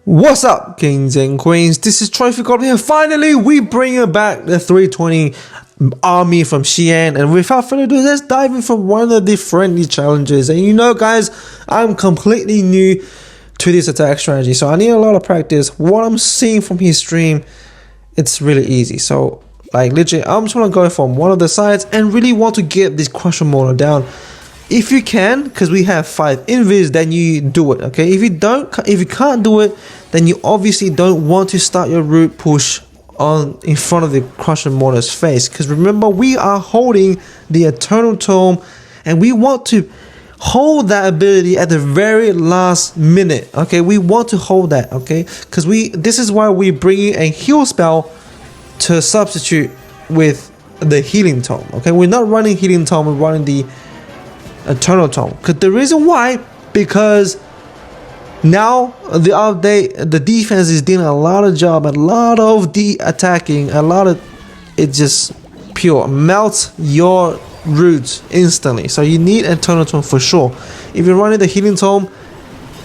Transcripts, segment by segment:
What's up, kings and queens? This is TrophyGoblin here. Finally, we bring back the 320 army from Xi'an, and without further ado, let's dive in from one of the friendly challenges. And you know, guys, I'm completely new to this attack strategy, so I need a lot of practice. What I'm seeing from his stream, it's really easy. So, like, legit, I'm just gonna go from one of the sides and really want to get this Crusher Mortar down. If you can, because we have 5 invis, then you do it, okay? If you can't do it, then you obviously don't want to start your root push on in front of the Crusher Mortar's face, because remember, we are holding the Eternal Tome, and we want to hold that ability at the very last minute, okay? We want to hold that, okay? Because this is why we bring in a heal spell to substitute with the Healing Tome, okay? We're not running Healing Tome, we're running the Eternal Tome. Because the reason why, because now the update, the defense is doing a lot of job, a lot of attacking, it just pure melts your roots instantly. So you need Eternal Tome for sure. If you're running the Healing Tome,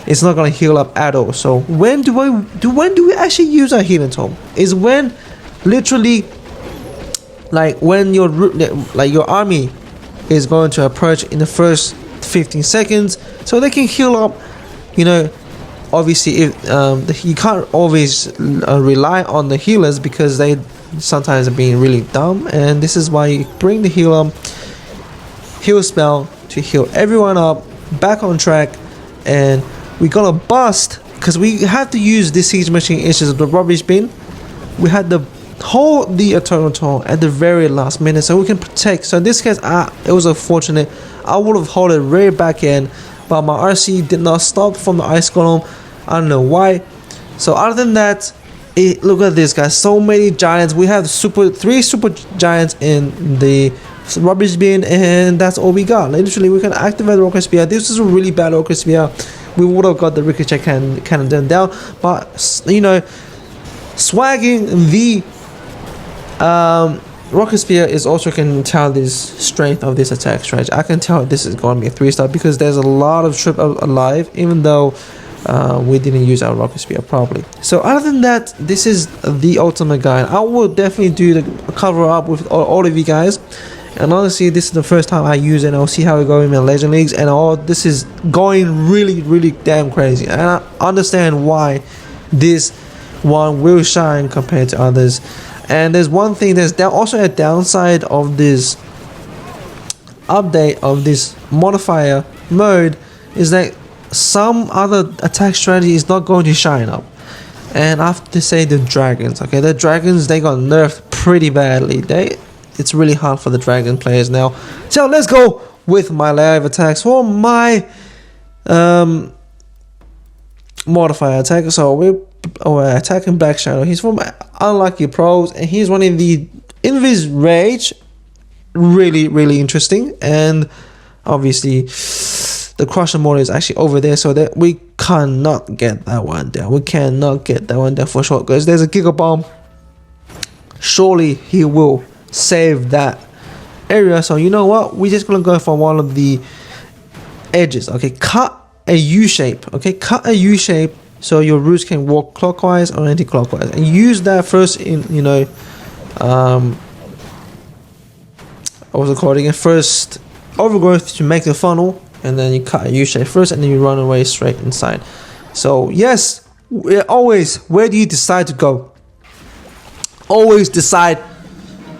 it's not gonna heal up at all. So when do we actually use our Healing Tome? Is when literally, like, when your army is going to approach in the first 15 seconds, so they can heal up. You know, obviously, if you can't always rely on the healers, because they sometimes are being really dumb, and this is why you bring the heal spell to heal everyone up back on track. And we're gonna bust, because we have to use this siege machine instead of the rubbish bin. We had to hold the Eternal Tome at the very last minute so we can protect. So in this case, it was unfortunate. I would have held it very back end, but my RC did not stop from the Ice Golem. I don't know why. So other than that, look at this, guys. So many giants. We have 3 super giants in the rubbish bin, and that's all we got. Literally, we can activate the Rocket Spear. This is a really bad Rocket Spear. We would have got the Ricochet cannon down, but you know, swagging the Rocket Spear is also can tell this strength of this attack strategy. I can tell this is going to be a 3-star because there's a lot of trip alive, even though we didn't use our Rocket Spear properly. So other than that, this is the ultimate guide. I will definitely do the cover up with all of you guys, and honestly, this is the first time I use it, and I'll see how it goes in my Legend Leagues, and all this is going really damn crazy, and I understand why this one will shine compared to others. And there's one thing, there's also a downside of this update of this modifier mode, is that some other attack strategy is not going to shine up. And I have to say the dragons, okay? The dragons, they got nerfed pretty badly. It's really hard for the dragon players now. So let's go with my live attacks for my modifier attack. So we're attacking Black Shadow. He's from Unlucky Pros, and he's running the Invis Rage. Really interesting. And obviously the Crusher Mortar is actually over there, so that we cannot get that one down. We cannot get that one down for sure, because there's a Giga Bomb. Surely he will save that area. So you know what, we're just gonna go for one of the edges, okay? Cut a U shape, okay? Cut a U shape so your roots can walk clockwise or anti-clockwise, and use that first in, you know, what was it called again? First overgrowth to make the funnel, and then you cut a U shape first, and then you run away straight inside. So yes, always, where do you decide to go? Always decide,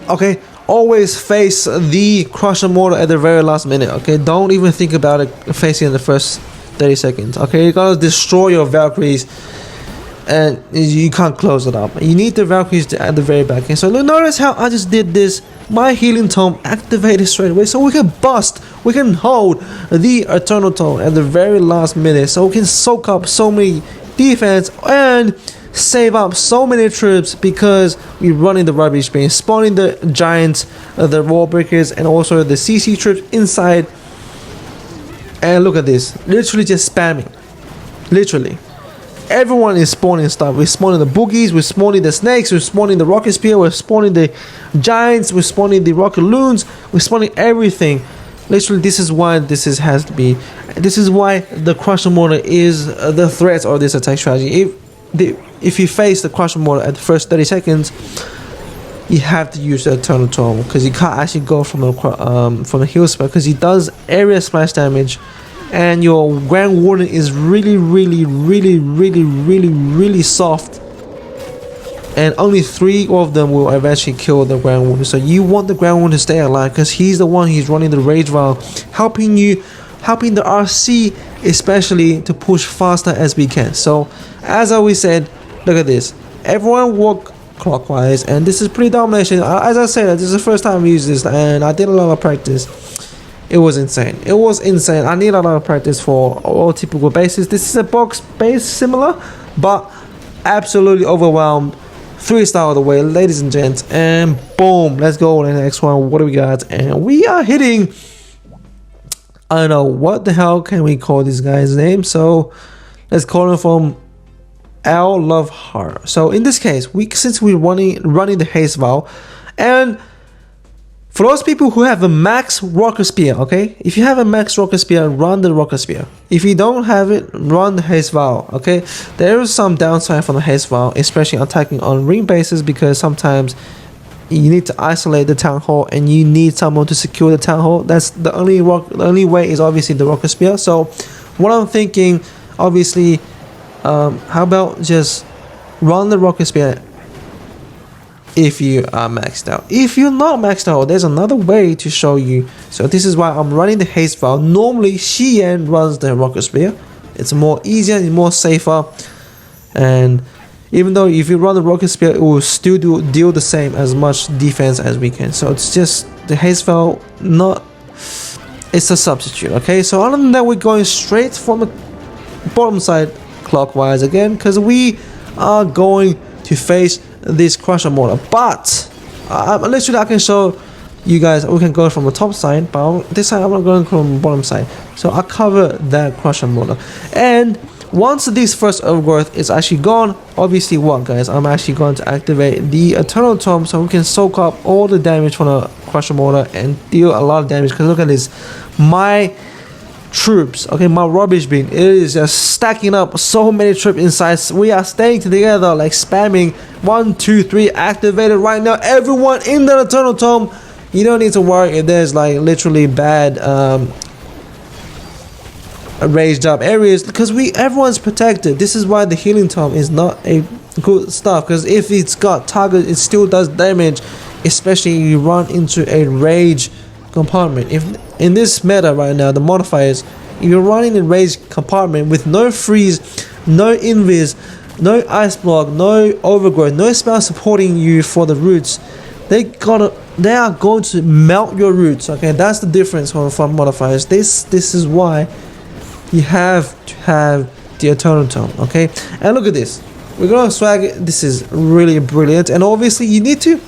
okay? Always face the Crusher Mortar at the very last minute, okay? Don't even think about it facing in the first 30 seconds, okay? You gotta destroy your Valkyries, and you can't close it up. You need the Valkyries at the very back end. So notice how I just did this. My Healing Tome activated straight away, so we can bust, we can hold the Eternal Tome at the very last minute, so we can soak up so many defense and save up so many troops, because we're running the rubbish bin, spawning the giants, the wall breakers, and also the CC troops inside. And look at this, literally just spamming. Literally everyone is spawning stuff. We're spawning the boogies, we're spawning the snakes, we're spawning the Rocket Spear, we're spawning the giants, we're spawning the rocket loons, we're spawning everything. Literally, this is why this has to be. This is why the Crusher Mortar is the threat of this attack strategy. If if you face the Crush Mortar at the first 30 seconds, you have to use the Eternal Tome because you can't actually go from the heal spell because he does area splash damage, and your Grand Warden is really soft, and only 3 of them will eventually kill the Grand Warden. So you want the Grand Warden to stay alive because he's the one who's running the Rage Vial, helping the RC especially to push faster as we can. So as I always said, look at this, everyone walk clockwise, and this is pretty domination. As I said, this is the first time I used this, and I did a lot of practice. It was insane. I need a lot of practice for all typical bases. This is a box base similar, but absolutely overwhelmed. 3-star of the way, ladies and gents, and boom, let's go on the next one. What do we got? And we are hitting, I don't know what the hell can we call this guy's name, so let's call him from L Love Heart. So in this case, since we're running the Haste Vial, and for those people who have a max Rocket Spear, okay, if you have a max Rocket Spear, run the Rocket Spear. If you don't have it, run the Haste Vial, okay. There is some downside from the Haste Vial, especially attacking on ring bases, because sometimes you need to isolate the Town Hall and you need someone to secure the Town Hall. That's the only way is obviously the Rocket Spear. So what I'm thinking, obviously, how about just run the Rocket Spear if you are maxed out. If you're not maxed out, there's another way to show you. So this is why I'm running the Haste Vial. Normally Xian runs the Rocket Spear. It's more easier and more safer, and even though if you run the Rocket Spear, it will still deal the same as much defense as we can. So it's just the Haste Vial, it's a substitute, okay. So other than that, we're going straight from the bottom side clockwise again, because we are going to face this Crusher Mortar. But literally I can show you guys, we can go from the top side, but this side I'm not going from the bottom side. So I cover that Crusher Mortar, and once this first overgrowth is actually gone, obviously what guys, I'm actually going to activate the Eternal Tome so we can soak up all the damage from the Crusher Mortar and deal a lot of damage. Because look at this, my troops, okay, my rubbish bin, it is just stacking up so many troops inside. We are staying together, like spamming 1 2 3 activated right now. Everyone in the Eternal Tome, you don't need to worry if there's like literally bad raised up areas, because everyone's protected. This is why the Healing Tome is not a good stuff, because if it's got target, it still does damage, especially if you run into a rage compartment. If in this meta right now, the modifiers, if you're running a rage compartment with no freeze, no invis, no ice block, no overgrowth, no spell supporting you for the roots, they are going to melt your roots, okay. That's the difference from modifiers. This is why you have to have the Eternal Tome, okay. And look at this, we're gonna swag it. This is really brilliant, and obviously you need to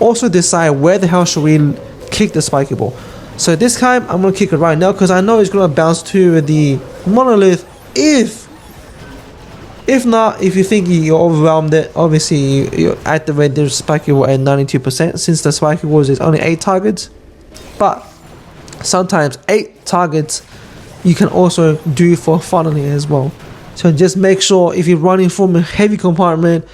also decide where the hell should we kick the spiky ball. So this time I'm gonna kick it right now because I know it's gonna bounce to the monolith. If not, if you think you're overwhelmed it, obviously you activate the spiky ball at 92%, since the spiky ball is only 8 targets, but sometimes 8 targets you can also do for funneling as well. So just make sure if you're running from a heavy compartment,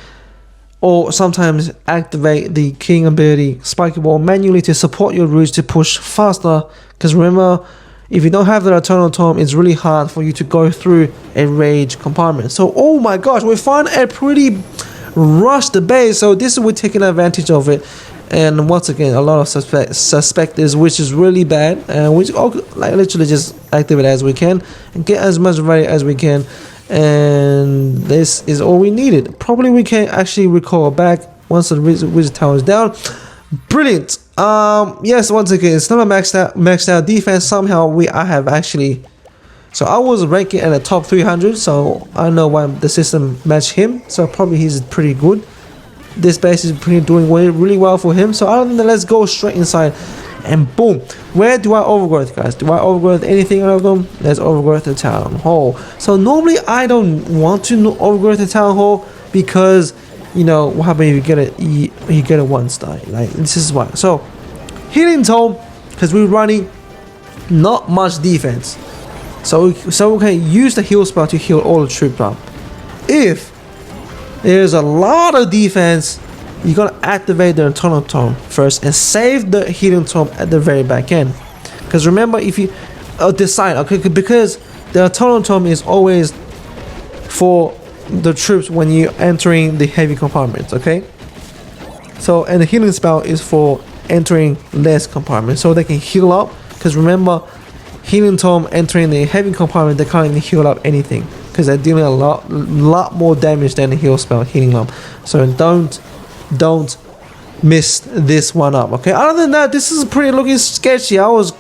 or sometimes activate the King ability Spiky Ball manually to support your roots to push faster, because remember, if you don't have the Eternal Tome, it's really hard for you to go through a rage compartment. So oh my gosh, we found a pretty rushed base, so this is we're taking advantage of it. And once again, a lot of suspectors, which is really bad, and we like literally just activate as we can and get as much value as we can. And this is all we needed. Probably we can actually recall back once the wizard tower is down. Brilliant. Yes, once again, it's not a maxed out defense. Somehow I have actually, so I was ranking at the top 300, so I know why the system matched him, so probably he's pretty good. This base is doing really well for him. So other than that, let's go straight inside, and boom. Where do I overgrowth, guys? Do I overgrowth anything out of them? Let's overgrowth the Town Hall. So normally I don't want to overgrowth the Town Hall, because you know what happens if you get a 1-star. Like this is why. So Healing Tome, because we're running not much defense, so we can use the heal spell to heal all the troops up. If there's a lot of defense. You're gonna activate the Eternal Tome first and save the Healing Tome at the very back end. Because remember, if you decide, okay, because the Eternal Tome is always for the troops when you're entering the heavy compartments, okay? So, and the healing spell is for entering less compartments, so they can heal up. Because remember, Healing Tome entering the heavy compartment, they can't even heal up anything because they're dealing a lot more damage than the heal spell, Healing Up. So don't miss this one up, okay? Other than that, this is pretty looking sketchy. I was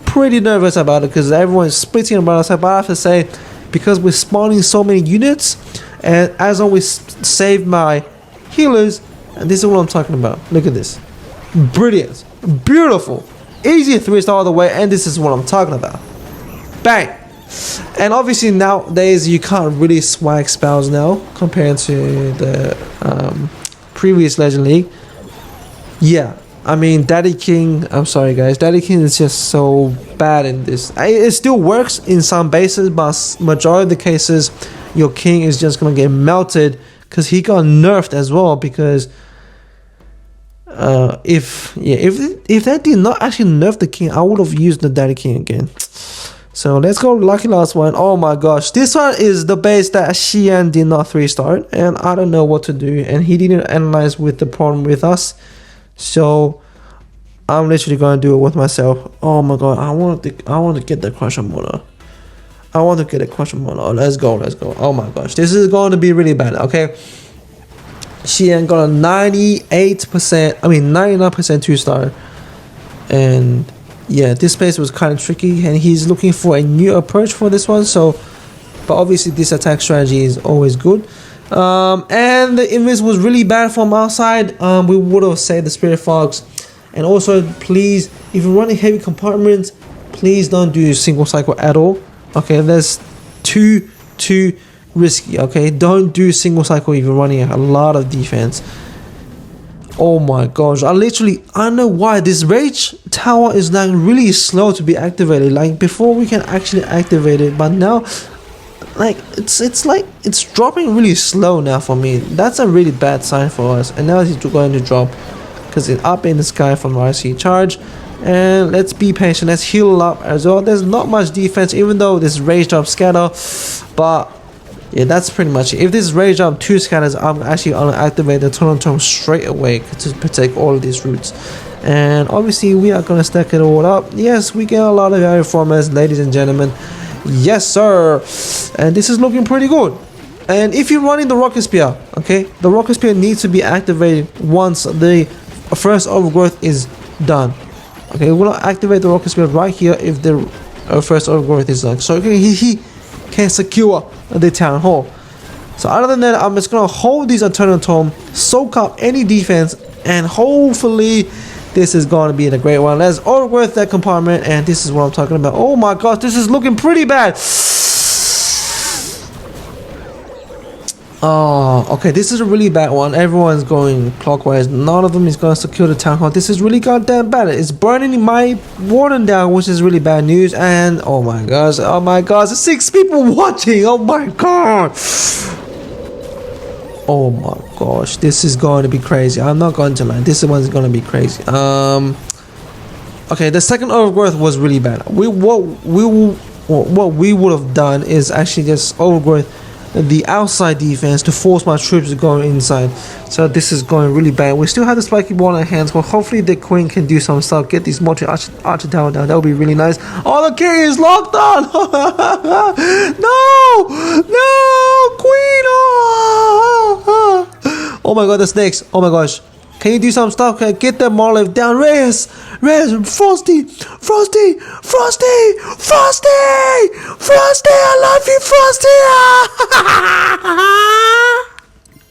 pretty nervous about it because everyone's splitting about us, but I have to say, because we're spawning so many units, and as always save my healers, and this is what I'm talking about. Look at this. Brilliant, beautiful, easy 3-star all the way, and this is what I'm talking about. Bang. And obviously nowadays you can't really swag spells now compared to the previous Legend League. Yeah, I mean, Daddy King, I'm sorry guys, Daddy King is just so bad in this. It still works in some bases, but majority of the cases your king is just gonna get melted because he got nerfed as well. Because if they did not actually nerf the king, I would have used the Daddy King again. So let's go lucky last one. Oh my gosh, this one is the base that Xian did not 3-star, and I don't know what to do, and he didn't analyze with the problem with us. So I'm literally gonna do it with myself. Oh my god, I want to get the Crusher Motor. I want to get a Crusher Motor. Let's go. Oh my gosh, this is going to be really bad. Okay, Xian got a 98%, I mean 99% 2-star, and yeah, this space was kind of tricky, and he's looking for a new approach for this one. So, but obviously this attack strategy is always good. And the invis was really bad from our side. We would have saved the Spirit Fox. And also, please, if you're running heavy compartments, please don't do single cycle at all. Okay, that's too risky. Okay, don't do single cycle if you're running a lot of defense. Oh my gosh, I don't know why this Rage Tower is like really slow to be activated. Like before we can actually activate it, but now like it's dropping really slow now for me. That's a really bad sign for us. And now it's going to drop because it's up in the sky from RC charge. And let's be patient, let's heal up as well. There's not much defense even though this Rage Drop scatter, but yeah, that's pretty much it. If this Rage Up 2 scatters, I'm actually going to activate the Eternal Tome straight away to protect all of these routes. And obviously we are going to stack it all up. Yes, we get a lot of value from us, ladies and gentlemen. Yes sir. And this is looking pretty good. And if you're running the Rocket Spear, okay, the Rocket Spear needs to be activated once the first overgrowth is done. Okay, we're going to activate the Rocket Spear right here if the first overgrowth is done. So okay, he can secure the town hall. So other than that, I'm just gonna hold these Eternal Tome, soak up any defense, and hopefully this is gonna be a great one. Let's overgrowth that compartment, and this is what I'm talking about. Oh my gosh, this is looking pretty bad. Oh, okay, this is a really bad one. Everyone's going clockwise. None of them is going to secure the town hall. This is really goddamn bad. It's burning my warden down, which is really bad news. And oh my gosh, there's 6 people watching. Oh my god. Oh my gosh, this is going to be crazy. I'm not going to lie. This one's going to be crazy. Okay, the second overgrowth was really bad. What we would have done is actually just overgrowth the outside defense to force my troops to go inside. So this is going really bad. We still have the spiky ball in our hands, but hopefully the queen can do some stuff, get these multi-archer tower down. That would be really nice. Oh, the king is locked on. No queen. Oh my god, the snakes. Oh my gosh, can you do some stuff? Can I get that monolith down? Reyes, Frosty, I love you, Frosty.